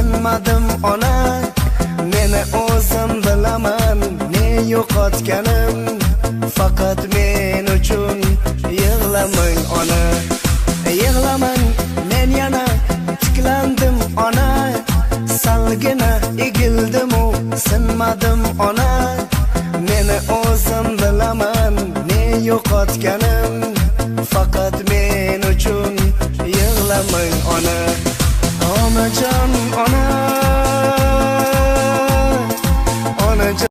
sinmadim ona. Meni o'zim bilaman ne yo'qotganim. Faqat men uchun yig'lamang ona. Yig'lamang, men yana tiklandim ona. Salgina egildim-u, sinmadim ona. Meni o'zim bilaman ne yo'qotganim. Faqat men uchun yig'lamang ona. Onajon ona.